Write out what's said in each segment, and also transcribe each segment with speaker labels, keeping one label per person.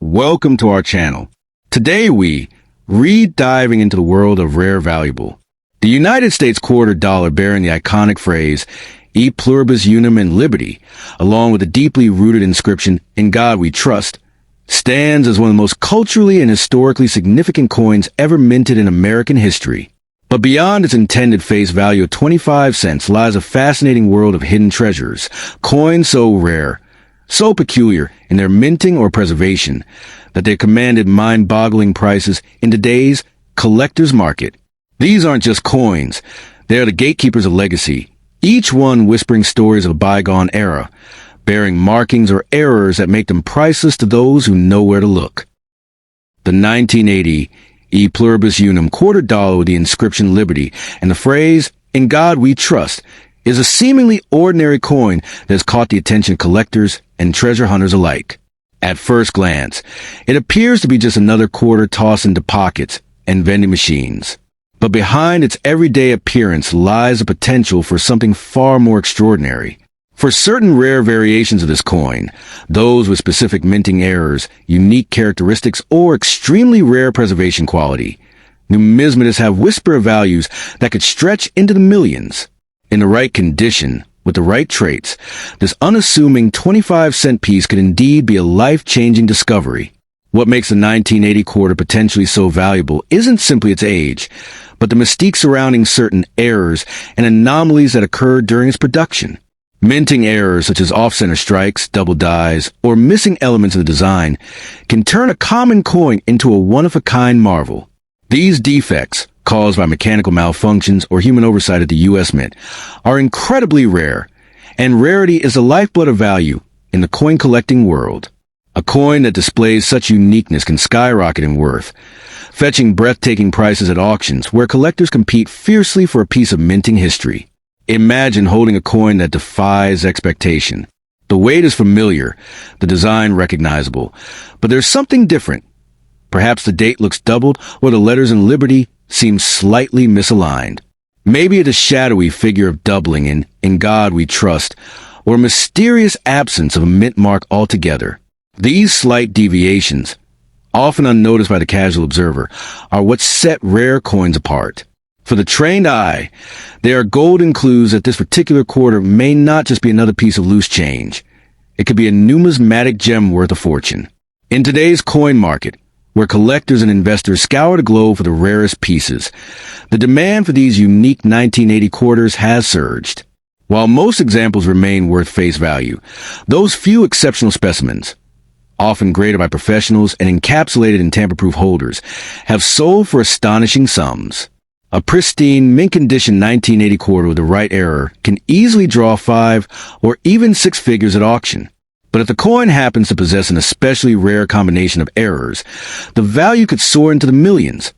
Speaker 1: welcome to our channel. Today we diving into the world of rare valuable. The United States quarter dollar bearing the iconic phrase, E pluribus unum in liberty, along with the deeply rooted inscription, In God We Trust, stands as one of the most culturally and historically significant coins ever minted in American history. But beyond its intended face value of 25 cents lies a fascinating world of hidden treasures, coins so rare, so peculiar in their minting or preservation, that they commanded mind-boggling prices in today's collector's market. These aren't just coins, they are the gatekeepers of legacy, each one whispering stories of a bygone era, bearing markings or errors that make them priceless to those who know where to look. The 1980 E pluribus unum quarter dollar with the inscription Liberty and the phrase, In God We Trust, is a seemingly ordinary coin that has caught the attention of collectors and treasure hunters alike. At first glance, it appears to be just another quarter tossed into pockets and vending machines. But behind its everyday appearance lies the potential for something far more extraordinary. For certain rare variations of this coin, those with specific minting errors, unique characteristics, or extremely rare preservation quality, numismatists have whisper values that could stretch into the millions. In the right condition, with the right traits, this unassuming 25-cent piece could indeed be a life-changing discovery. What makes the 1980 quarter potentially so valuable isn't simply its age, but the mystique surrounding certain errors and anomalies that occurred during its production. Minting errors such as off-center strikes, double dies, or missing elements of the design can turn a common coin into a one-of-a-kind marvel. These defects, caused by mechanical malfunctions or human oversight at the U.S. Mint, are incredibly rare, and rarity is the lifeblood of value in the coin collecting world. A coin that displays such uniqueness can skyrocket in worth, fetching breathtaking prices at auctions where collectors compete fiercely for a piece of minting history. Imagine holding a coin that defies expectation. The weight is familiar, the design recognizable, but there's something different. Perhaps the date looks doubled or the letters in Liberty seem slightly misaligned. Maybe it's a shadowy figure of doubling in God We Trust, or a mysterious absence of a mint mark altogether. These slight deviations, often unnoticed by the casual observer, are what set rare coins apart. For the trained eye, they are golden clues that this particular quarter may not just be another piece of loose change. It could be a numismatic gem worth a fortune. In today's coin market, where collectors and investors scour the globe for the rarest pieces, the demand for these unique 1980 quarters has surged. While most examples remain worth face value, those few exceptional specimens, often graded by professionals and encapsulated in tamper-proof holders, have sold for astonishing sums. A pristine, mint-condition 1980 quarter with the right error can easily draw 5 or even 6 figures at auction. But if the coin happens to possess an especially rare combination of errors, the value could soar into the millions,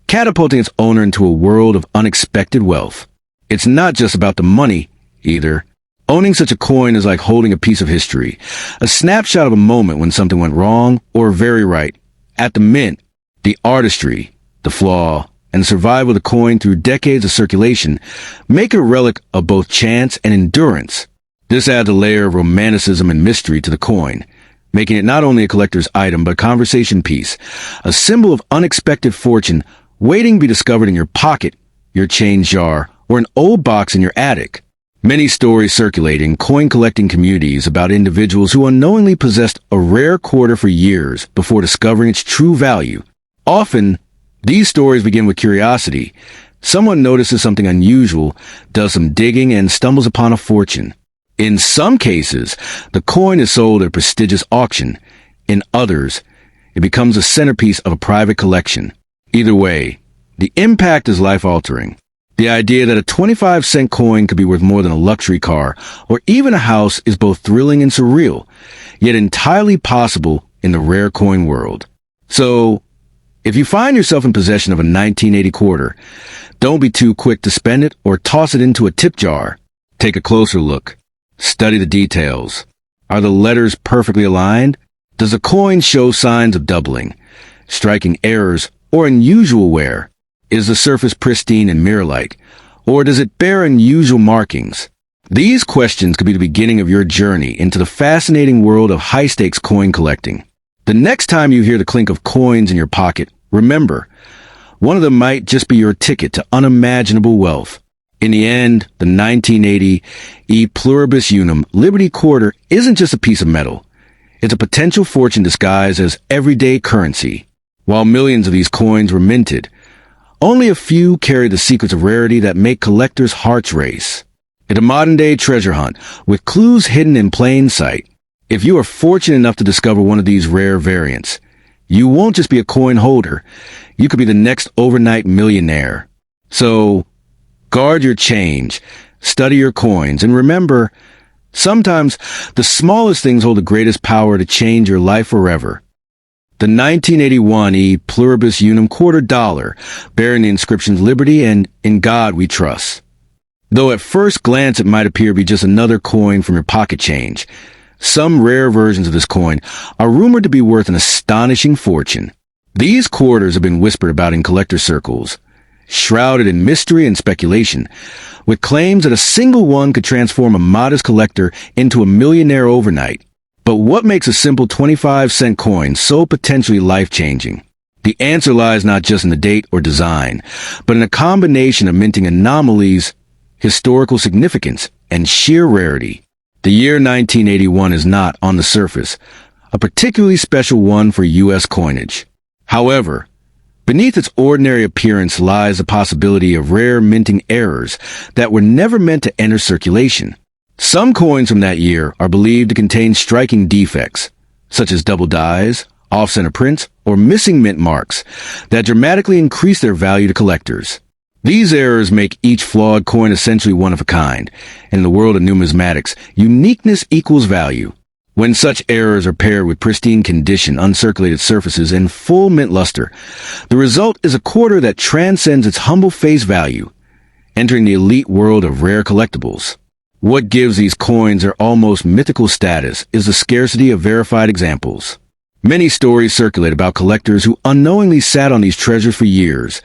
Speaker 1: catapulting its owner into a world of unexpected wealth. It's not just about the money, either. Owning such a coin is like holding a piece of history, a snapshot of a moment when something went wrong or very right. At the mint, the artistry, the flaw, and the survival of the coin through decades of circulation make it a relic of both chance and endurance. This adds a layer of romanticism and mystery to the coin, making it not only a collector's item but a conversation piece, a symbol of unexpected fortune waiting to be discovered in your pocket, your change jar, or an old box in your attic. Many stories circulate in coin-collecting communities about individuals who unknowingly possessed a rare quarter for years before discovering its true value. Often, these stories begin with curiosity. Someone notices something unusual, does some digging, and stumbles upon a fortune. In some cases, the coin is sold at a prestigious auction. In others, it becomes a centerpiece of a private collection. Either way, the impact is life-altering. The idea that a 25-cent coin could be worth more than a luxury car or even a house is both thrilling and surreal, yet entirely possible in the rare coin world. So, if you find yourself in possession of a 1980 quarter, don't be too quick to spend it or toss it into a tip jar. Take a closer look. Study the details. Are the letters perfectly aligned? Does the coin show signs of doubling, striking errors, or unusual wear? Is the surface pristine and mirror-like, or does it bear unusual markings? These questions could be the beginning of your journey into the fascinating world of high-stakes coin collecting. The next time you hear the clink of coins in your pocket, remember, one of them might just be your ticket to unimaginable wealth. In the end, the 1980 E Pluribus Unum Liberty Quarter isn't just a piece of metal. It's a potential fortune disguised as everyday currency. While millions of these coins were minted, only a few carry the secrets of rarity that make collectors' hearts race. In a modern-day treasure hunt, with clues hidden in plain sight, if you are fortunate enough to discover one of these rare variants, you won't just be a coin holder, you could be the next overnight millionaire. So, guard your change, study your coins, and remember, sometimes the smallest things hold the greatest power to change your life forever. The 1981 E Pluribus Unum quarter dollar, bearing the inscriptions Liberty and In God We Trust. Though at first glance it might appear to be just another coin from your pocket change, some rare versions of this coin are rumored to be worth an astonishing fortune. These quarters have been whispered about in collector circles, shrouded in mystery and speculation, with claims that a single one could transform a modest collector into a millionaire overnight. But what makes a simple 25-cent coin so potentially life-changing? The answer lies not just in the date or design, but in a combination of minting anomalies, historical significance, and sheer rarity. The year 1981 is not, on the surface, a particularly special one for U.S. coinage. However, beneath its ordinary appearance lies the possibility of rare minting errors that were never meant to enter circulation. Some coins from that year are believed to contain striking defects, such as double dies, off-center prints, or missing mint marks, that dramatically increase their value to collectors. These errors make each flawed coin essentially one of a kind, and in the world of numismatics, uniqueness equals value. When such errors are paired with pristine condition, uncirculated surfaces, and full mint luster, the result is a quarter that transcends its humble face value, entering the elite world of rare collectibles. What gives these coins their almost mythical status is the scarcity of verified examples. Many stories circulate about collectors who unknowingly sat on these treasures for years,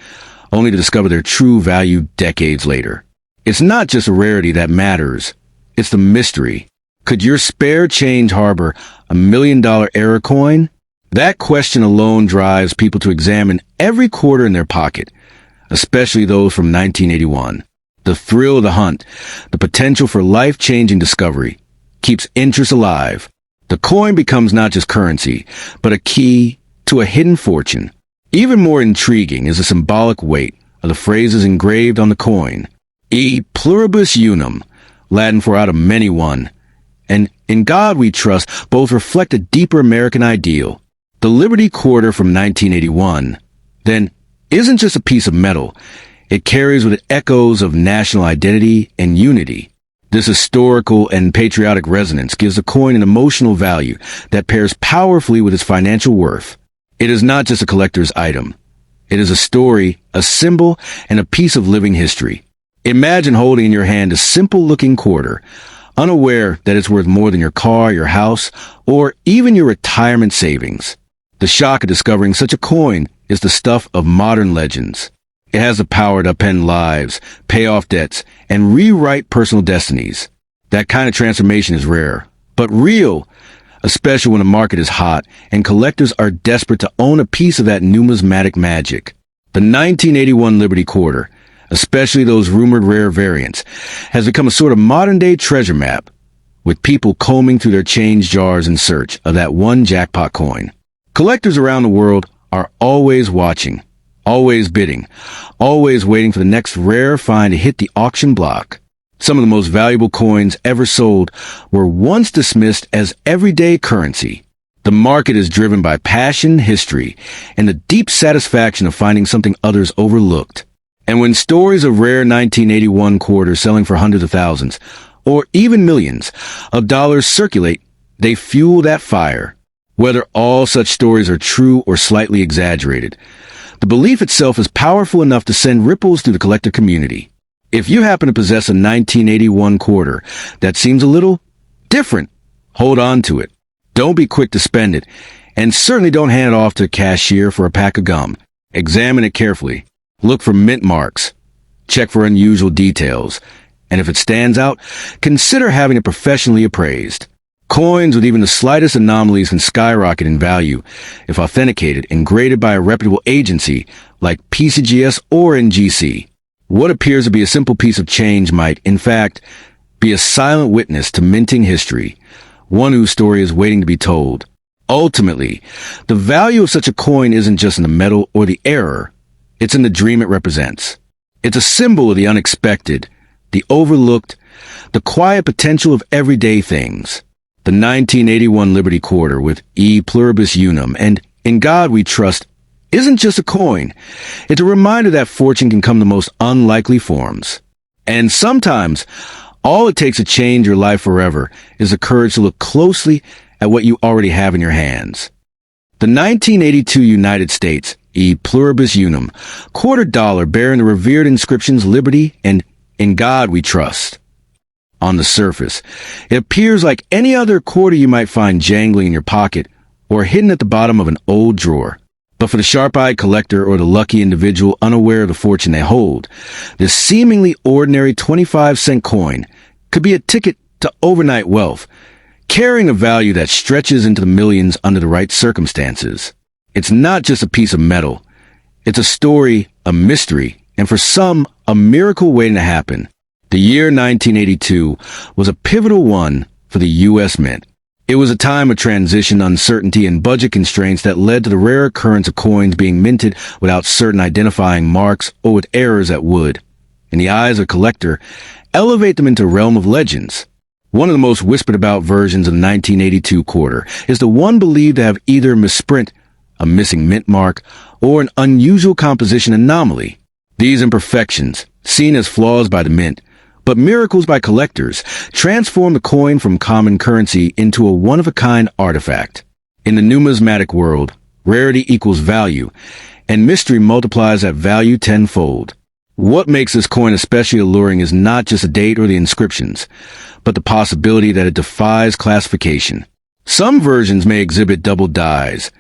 Speaker 1: only to discover their true value decades later. It's not just a rarity that matters, it's the mystery. Could your spare change harbor a $1 million error coin? That question alone drives people to examine every quarter in their pocket, especially those from 1981. The thrill of the hunt, the potential for life-changing discovery, keeps interest alive. The coin becomes not just currency, but a key to a hidden fortune. Even more intriguing is the symbolic weight of the phrases engraved on the coin. E Pluribus Unum, Latin for out of many one, and In God We Trust both reflect a deeper American ideal. The Liberty Quarter from 1981, then, isn't just a piece of metal. It carries with it echoes of national identity and unity. This historical and patriotic resonance gives the coin an emotional value that pairs powerfully with its financial worth. It is not just a collector's item. It is a story, a symbol, and a piece of living history. Imagine holding in your hand a simple-looking quarter, unaware that it's worth more than your car, your house, or even your retirement savings. The shock of discovering such a coin is the stuff of modern legends. It has the power to upend lives, pay off debts, and rewrite personal destinies. That kind of transformation is rare, but real, especially when the market is hot and collectors are desperate to own a piece of that numismatic magic. The 1981 Liberty Quarter, especially those rumored rare variants, has become a sort of modern-day treasure map, with people combing through their change jars in search of that one jackpot coin. Collectors around the world are always watching, always bidding, always waiting for the next rare find to hit the auction block. Some of the most valuable coins ever sold were once dismissed as everyday currency. The market is driven by passion, history, and the deep satisfaction of finding something others overlooked. And when stories of rare 1981 quarters selling for hundreds of thousands, or even millions, of dollars circulate, they fuel that fire. Whether all such stories are true or slightly exaggerated, the belief itself is powerful enough to send ripples through the collector community. If you happen to possess a 1981 quarter that seems a little different, hold on to it. Don't be quick to spend it, and certainly don't hand it off to a cashier for a pack of gum. Examine it carefully. Look for mint marks. Check for unusual details. And if it stands out, consider having it professionally appraised. Coins with even the slightest anomalies can skyrocket in value if authenticated and graded by a reputable agency like PCGS or NGC. What appears to be a simple piece of change might, in fact, be a silent witness to minting history, one whose story is waiting to be told. Ultimately, the value of such a coin isn't just in the metal or the error, it's in the dream it represents. It's a symbol of the unexpected, the overlooked, the quiet potential of everyday things. The 1981 Liberty Quarter with E Pluribus Unum and In God We Trust isn't just a coin. It's a reminder that fortune can come in the most unlikely forms. And sometimes, all it takes to change your life forever is the courage to look closely at what you already have in your hands. The 1982 United States E Pluribus Unum quarter dollar bearing the revered inscriptions Liberty and In God We Trust. On the surface, it appears like any other quarter you might find jangling in your pocket or hidden at the bottom of an old drawer. But for the sharp-eyed collector or the lucky individual unaware of the fortune they hold, this seemingly ordinary 25-cent coin could be a ticket to overnight wealth, carrying a value that stretches into the millions under the right circumstances. It's not just a piece of metal. It's a story, a mystery, and for some, a miracle waiting to happen. The year 1982 was a pivotal one for the U.S. Mint. It was a time of transition, uncertainty, and budget constraints that led to the rare occurrence of coins being minted without certain identifying marks or with errors that would, in the eyes of a collector, elevate them into a realm of legends. One of the most whispered about versions of the 1982 quarter is the one believed to have either a misprint, a missing mint mark, or an unusual composition anomaly. These imperfections, seen as flaws by the mint, but miracles by collectors, transform the coin from common currency into a one-of-a-kind artifact. In the numismatic world, rarity equals value, and mystery multiplies that value tenfold. What makes this coin especially alluring is not just the date or the inscriptions, but the possibility that it defies classification. Some versions may exhibit double dies,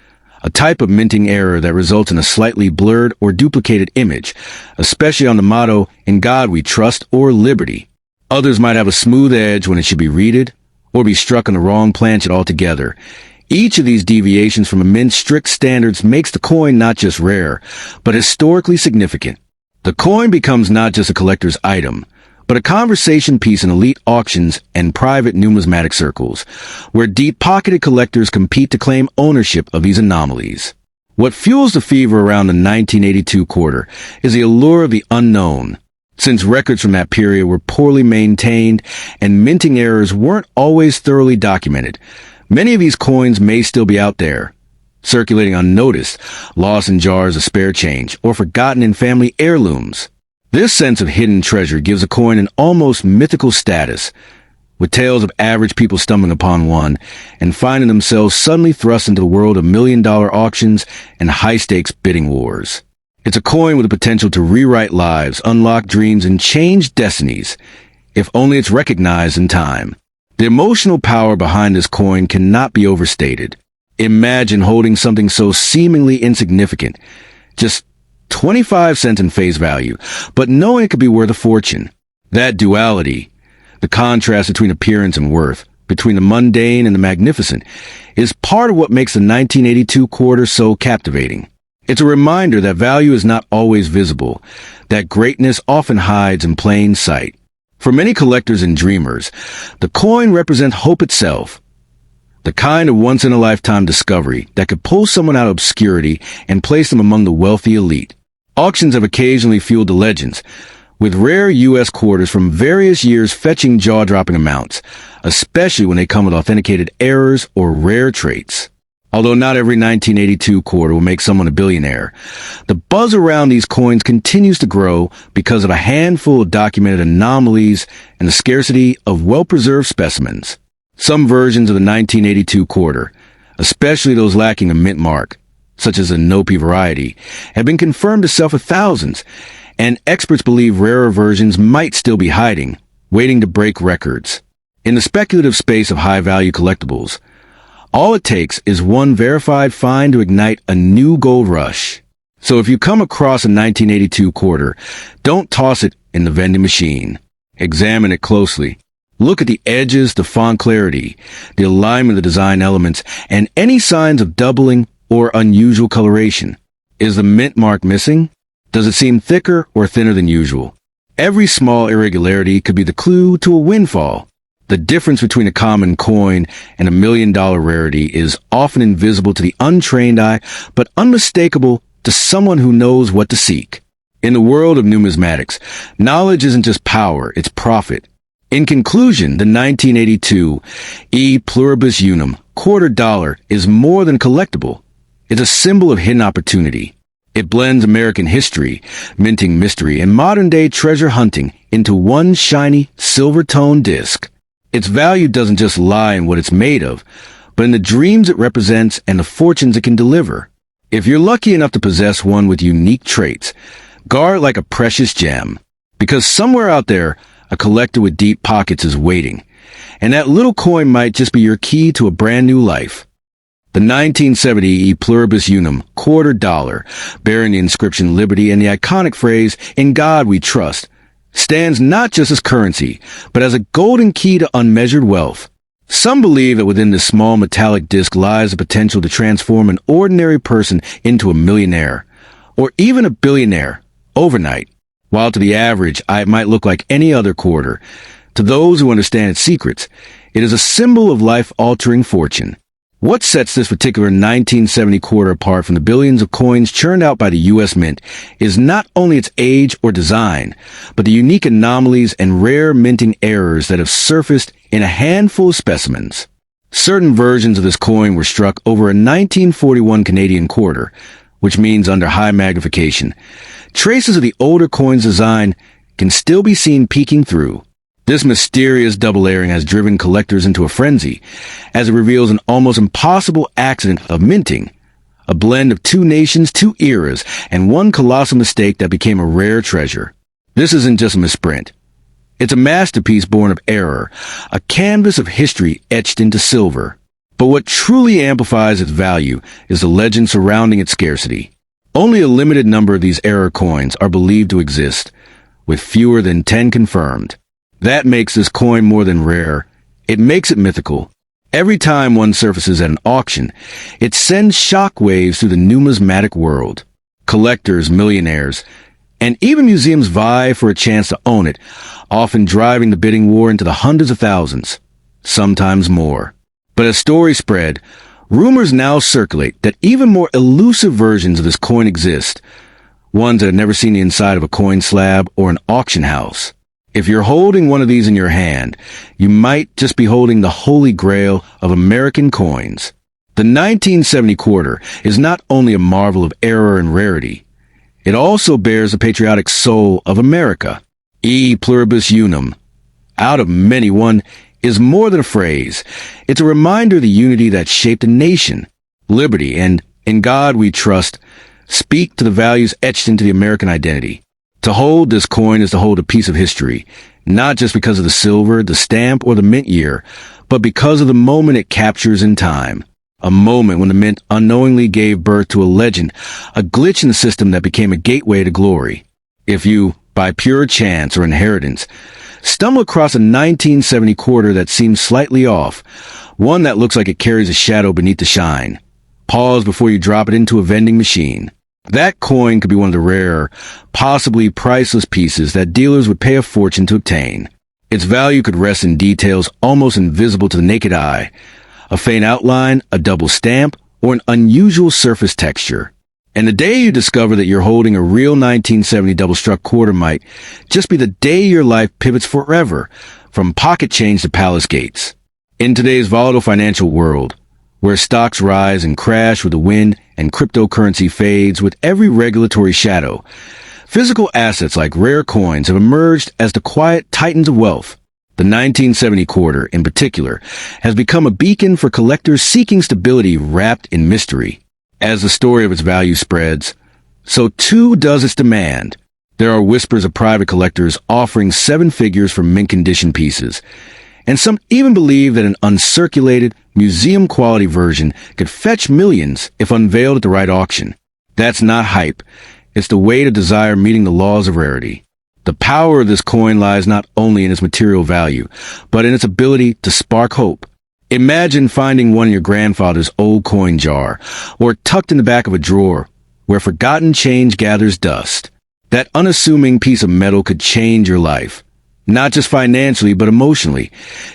Speaker 1: a type of minting error that results in a slightly blurred or duplicated image, especially on the motto, In God We Trust or Liberty. Others might have a smooth edge when it should be reeded, or be struck on the wrong planchet altogether. Each of these deviations from a mint's strict standards makes the coin not just rare, but historically significant. The coin becomes not just a collector's item, but a conversation piece in elite auctions and private numismatic circles, where deep-pocketed collectors compete to claim ownership of these anomalies. What fuels the fever around the 1982 quarter is the allure of the unknown. Since records from that period were poorly maintained and minting errors weren't always thoroughly documented, many of these coins may still be out there, circulating unnoticed, lost in jars of spare change, or forgotten in family heirlooms. This sense of hidden treasure gives a coin an almost mythical status, with tales of average people stumbling upon one and finding themselves suddenly thrust into the world of million-dollar auctions and high-stakes bidding wars. It's a coin with the potential to rewrite lives, unlock dreams, and change destinies, if only it's recognized in time. The emotional power behind this coin cannot be overstated. Imagine holding something so seemingly insignificant, just 25 cents in face value, but knowing it could be worth a fortune. That duality, the contrast between appearance and worth, between the mundane and the magnificent, is part of what makes the 1982 quarter so captivating. It's a reminder that value is not always visible, that greatness often hides in plain sight. For many collectors and dreamers, the coin represents hope itself, the kind of once-in-a-lifetime discovery that could pull someone out of obscurity and place them among the wealthy elite. Auctions have occasionally fueled the legends, with rare U.S. quarters from various years fetching jaw-dropping amounts, especially when they come with authenticated errors or rare traits. Although not every 1982 quarter will make someone a billionaire, the buzz around these coins continues to grow because of a handful of documented anomalies and the scarcity of well-preserved specimens. Some versions of the 1982 quarter, especially those lacking a mint mark, such as the Nopi variety, have been confirmed to sell for thousands, and experts believe rarer versions might still be hiding, waiting to break records. In the speculative space of high-value collectibles, all it takes is one verified find to ignite a new gold rush. So if you come across a 1982 quarter, don't toss it in the vending machine. Examine it closely. Look at the edges, the font clarity, the alignment of the design elements, and any signs of doubling or unusual coloration. Is the mint mark missing? Does it seem thicker or thinner than usual? Every small irregularity could be the clue to a windfall. The difference between a common coin and a $1 million rarity is often invisible to the untrained eye, but unmistakable to someone who knows what to seek. In the world of numismatics, knowledge isn't just power, it's profit. In conclusion, the 1982 E Pluribus Unum quarter dollar is more than a collectible. It's a symbol of hidden opportunity. It blends American history, minting mystery, and modern-day treasure hunting into one shiny, silver-toned disc. Its value doesn't just lie in what it's made of, but in the dreams it represents and the fortunes it can deliver. If you're lucky enough to possess one with unique traits, guard it like a precious gem, because somewhere out there, a collector with deep pockets is waiting, and that little coin might just be your key to a brand new life. The 1970 E Pluribus Unum quarter dollar, bearing the inscription Liberty and the iconic phrase, "In God We Trust," stands not just as currency, but as a golden key to unmeasured wealth. Some believe that within this small metallic disc lies the potential to transform an ordinary person into a millionaire, or even a billionaire, overnight. While to the average eye it might look like any other quarter, to those who understand its secrets, it is a symbol of life-altering fortune. What sets this particular 1970 quarter apart from the billions of coins churned out by the U.S. Mint is not only its age or design, but the unique anomalies and rare minting errors that have surfaced in a handful of specimens. Certain versions of this coin were struck over a 1941 Canadian quarter, which means under high magnification. Traces of the older coin's design can still be seen peeking through. This mysterious double layering has driven collectors into a frenzy, as it reveals an almost impossible accident of minting, a blend of two nations, two eras, and one colossal mistake that became a rare treasure. This isn't just a misprint. It's a masterpiece born of error, a canvas of history etched into silver. But what truly amplifies its value is the legend surrounding its scarcity. Only a limited number of these error coins are believed to exist, with fewer than 10 confirmed. That makes this coin more than rare. It makes it mythical. Every time one surfaces at an auction, it sends shockwaves through the numismatic world. Collectors, millionaires, and even museums vie for a chance to own it, often driving the bidding war into the hundreds of thousands, sometimes more. But as stories spread, rumors now circulate that even more elusive versions of this coin exist, ones that have never seen the inside of a coin slab or an auction house. If you're holding one of these in your hand, you might just be holding the holy grail of American coins. The 1970 quarter is not only a marvel of error and rarity, it also bears the patriotic soul of America. E Pluribus Unum, out of many one, is more than a phrase. It's a reminder of the unity that shaped a nation. Liberty and "In God We Trust" speak to the values etched into the American identity. To hold this coin is to hold a piece of history, not just because of the silver, the stamp, or the mint year, but because of the moment it captures in time. A moment when the mint unknowingly gave birth to a legend, a glitch in the system that became a gateway to glory. If you, by pure chance or inheritance, stumble across a 1970 quarter that seems slightly off, one that looks like it carries a shadow beneath the shine, pause before you drop it into a vending machine. That coin could be one of the rare, possibly priceless pieces that dealers would pay a fortune to obtain. Its value could rest in details almost invisible to the naked eye, a faint outline, a double stamp, or an unusual surface texture. And the day you discover that you're holding a real 1970 double-struck quarter might just be the day your life pivots forever, from pocket change to palace gates. In today's volatile financial world, where stocks rise and crash with the wind and cryptocurrency fades with every regulatory shadow, physical assets like rare coins have emerged as the quiet titans of wealth. The 1970 quarter, in particular, has become a beacon for collectors seeking stability wrapped in mystery. As the story of its value spreads, so too does its demand. There are whispers of private collectors offering 7 figures for mint-condition pieces, and some even believe that an uncirculated, museum-quality version could fetch millions if unveiled at the right auction. That's not hype. It's the weight of desire meeting the laws of rarity. The power of this coin lies not only in its material value, but in its ability to spark hope. Imagine finding one in your grandfather's old coin jar, or tucked in the back of a drawer, where forgotten change gathers dust. That unassuming piece of metal could change your life, not just financially, but emotionally,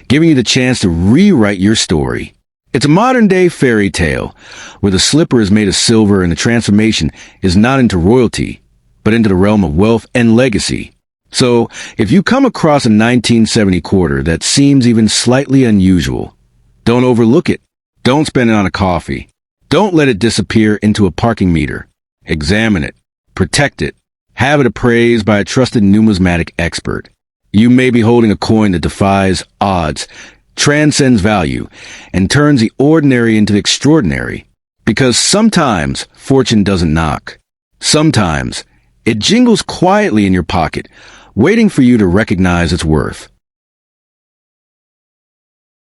Speaker 1: giving you the chance to rewrite your story. It's a modern-day fairy tale, where the slipper is made of silver and the transformation is not into royalty, but into the realm of wealth and legacy. So, if you come across a 1970 quarter that seems even slightly unusual, don't overlook it. Don't spend it on a coffee. Don't let it disappear into a parking meter. Examine it. Protect it. Have it appraised by a trusted numismatic expert. You may be holding a coin that defies odds, transcends value, and turns the ordinary into the extraordinary. Because sometimes fortune doesn't knock. Sometimes it jingles quietly in your pocket, waiting for you to recognize its worth.